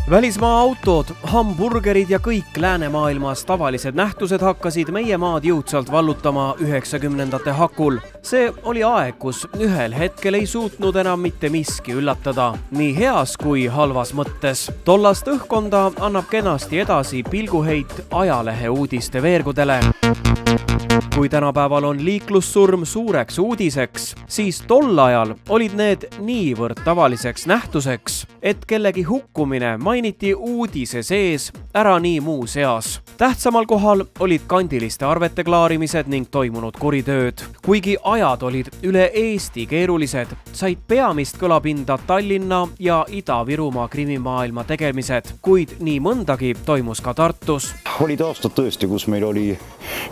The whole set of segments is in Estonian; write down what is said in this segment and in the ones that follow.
Välismaa autod, hamburgerid ja kõik läänemaailmas tavalised nähtused hakkasid meie maad jõudsalt vallutama 90ndate hakul. See oli aeg, kus ühel hetkel ei suutnud enam mitte miski üllatada, nii heas kui halvas mõttes. Tollast õhkkonda annab kenasti edasi pilguheit ajalehe uudiste veergudele. Kui tänapäeval on liiklussurm suureks uudiseks, siis tol ajal olid need niivõrd tavaliseks nähtuseks, et kellegi hukkumine mainiti uudise sees ära nii muu seas. Tähtsamal kohal olid kandiliste arvete klaarimised ning toimunud kuritööd. Kuigi ajad olid üle Eesti keerulised, said peamist kõlapinda Tallinna ja Ida-Virumaa krimimaailma tegemised, kuid nii mõndagi toimus ka Tartus. Olid aastad tõesti, kus meil oli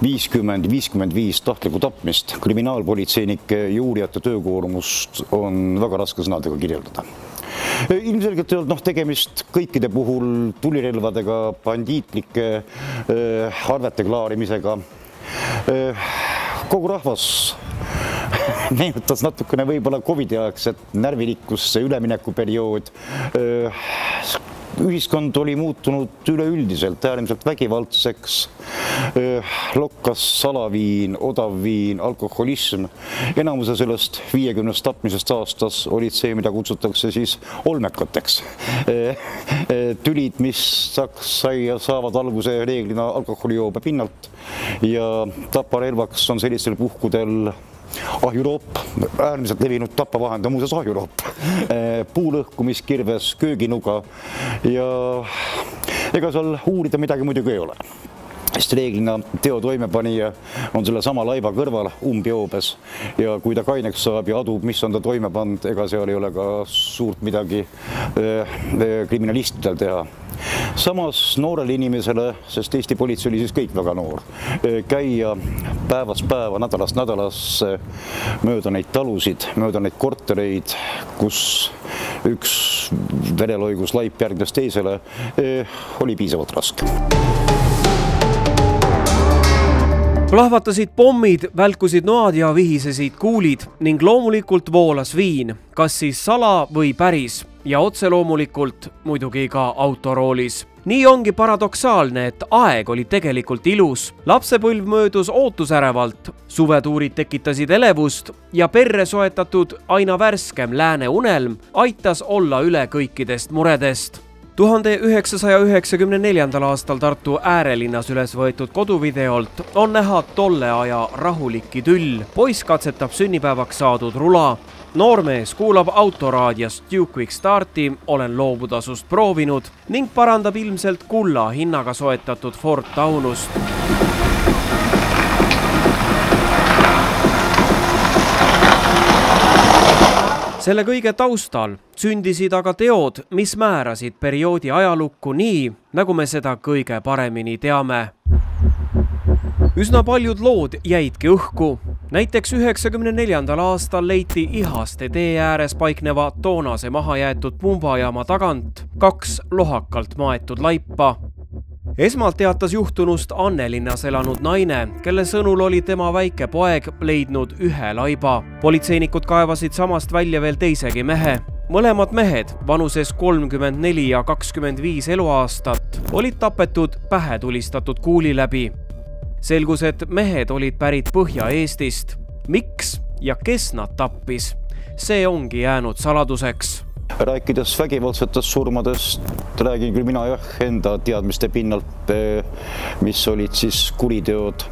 50-55 tahtlikku tapmist. Kriminaalpolitseinike ja uurijate töökoormust on väga raske sõnadega kirjeldada. Ilmselgelt ei olnud tegemist kõikide puhul tulirelvadega, bandiitlike arvete klaarimisega. Kogu rahvas meenutas natukene võib-olla COVID-i-aegset närvilikkusse üleminekuperiood. Ühiskond oli muutunud üleüldiselt äärmiselt vägivaldseks, lokkas salaviin, odavviin, alkoholism. Enamuse sellest 50 tapmisest aastas olid see, mida kutsutakse siis olmekateks. Tülid, mis saavad alguse reeglina alkoholijoobe pinnalt ja taparelvaks on sellistel puhkudel ahjuroop, äärmiselt levinud tapavahend on muuseas ahjuroop, puulõhkumiskirves, kööginuga ja ega seal uurida midagi muidugi ei ole. Sest reeglina teo toimepanija on selle sama laiba kõrval umbjoobes ja kui ta kaineks saab ja adub, mis on ta toime pannud, ega seal ei ole ka suurt midagi kriminalistidel teha. Samas noorele inimesele, sest Eesti politsei oli siis kõik väga noor, käia päevast päeva, nädalast nädalasse mööda neid talusid, mööda neid kortereid, kus üks vereloigus laip järgnes teisele, oli piisavalt raske. Plahvatasid pommid, välkusid noad ja vihisesid kuulid ning loomulikult voolas viin, kas siis sala või päris ja otse loomulikult muidugi ka autoroolis. Nii ongi paradoksaalne, et aeg oli tegelikult ilus. Lapsepõlv möödus ootusärevalt, suvetuurid tekitasid elevust ja perre soetatud aina värskem lääne unelm aitas olla üle kõikidest muredest. 1994. aastal Tartu äärelinnas üles võetud koduvideolt on näha tolle aja rahulik idüll. Poiss katsetab sünnipäevaks saadud rula. Noormees kuulab autoraadiost Duke Quick Starti, olen loobutasust proovinud ning parandab ilmselt kulla hinnaga soetatud Ford Taunust. Selle kõige taustal sündisid aga teod, mis määrasid perioodi ajalukku nii, nagu me seda kõige paremini teame. Üsna paljud lood jäidki õhku. Näiteks 94. aastal leiti Ihaste tee ääres paikneva toonase mahajäetud pumbajaama tagant 2 lohakalt maetud laipa. Esmalt teatas juhtunust Annelinnas elanud naine, kelle sõnul oli tema väike poeg leidnud 1 laiba. Politseinikud kaevasid samast välja veel teisegi mehe. Mõlemad mehed, vanuses 34 ja 25 eluaastat, olid tapetud pähe tulistatud kuuli läbi. Selgus, et mehed olid pärit Põhja-Eestist. Miks ja kes nad tappis? See ongi jäänud saladuseks. Rääkides vägivaldsetest surmadest, räägin küll mina enda teadmiste pinnalt, mis olid siis kuriteod,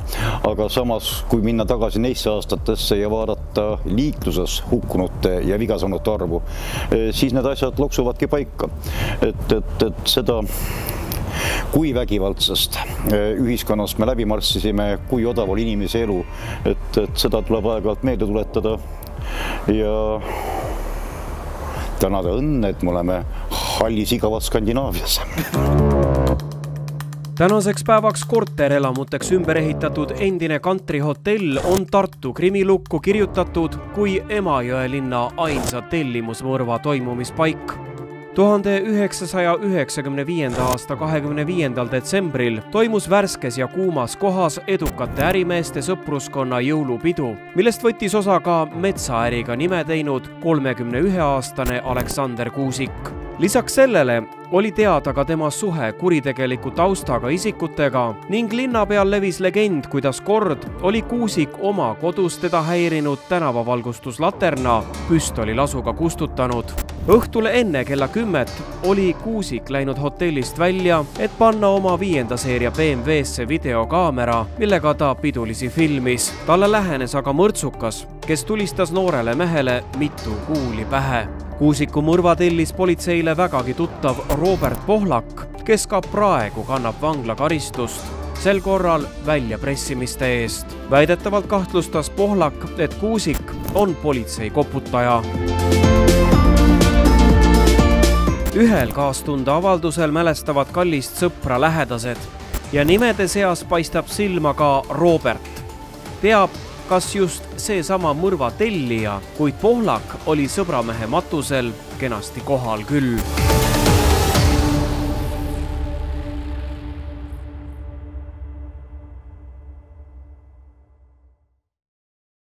aga samas, kui minna tagasi neisse aastatesse ja vaadata liikluses hukkunute ja vigasanute arvu, siis need asjad loksuvadki paika. Et seda, kui vägivaldsest ühiskonnast me läbi marssisime, kui odav oli inimese elu, et seda tuleb aeg-ajalt meelde tuletada ja tänada õnne, et me oleme hallis igavad Skandinaavias. Tänaseks päevaks korterelamuteks ümber ehitatud endine kantrihotell on Tartu krimilukku kirjutatud kui Emajõe linna ainsa tellimusmõrva toimumispaik. 1995. aasta 25. detsembril toimus värskes ja kuumas kohas edukate ärimeeste sõpruskonna jõulupidu, millest võttis osa ka metsaäriga nime teinud 31-aastane Aleksander Kuusik. Lisaks sellele oli teada ka tema suhe kuritegeliku taustaga isikutega ning linna peal levis legend, kuidas kord oli Kuusik oma kodus teda häirinud tänavavalgustuslaterna püstolilasuga kustutanud. Õhtule enne kella 10 oli Kuusik läinud hotellist välja, et panna oma 5. seeria BMW-sse videokaamera, millega ta pidulisi filmis. Talle lähenes aga mõrtsukas, kes tulistas noorele mehele mitu kuuli pähe. Kuusiku mõrva tellis politseile vägagi tuttav Robert Pohlak, kes ka praegu kannab vanglakaristust, sel korral väljapressimiste eest. Väidetavalt kahtlustas Pohlak, et Kuusik on politsei koputaja. Ühel kaastunde avaldusel mälestavad kallist sõpra lähedased ja nimede seas paistab silma ka Robert. Teab, kas just seesama mõrva tellija, kuid Pohlak oli sõbramehe matusel kenasti kohal küll.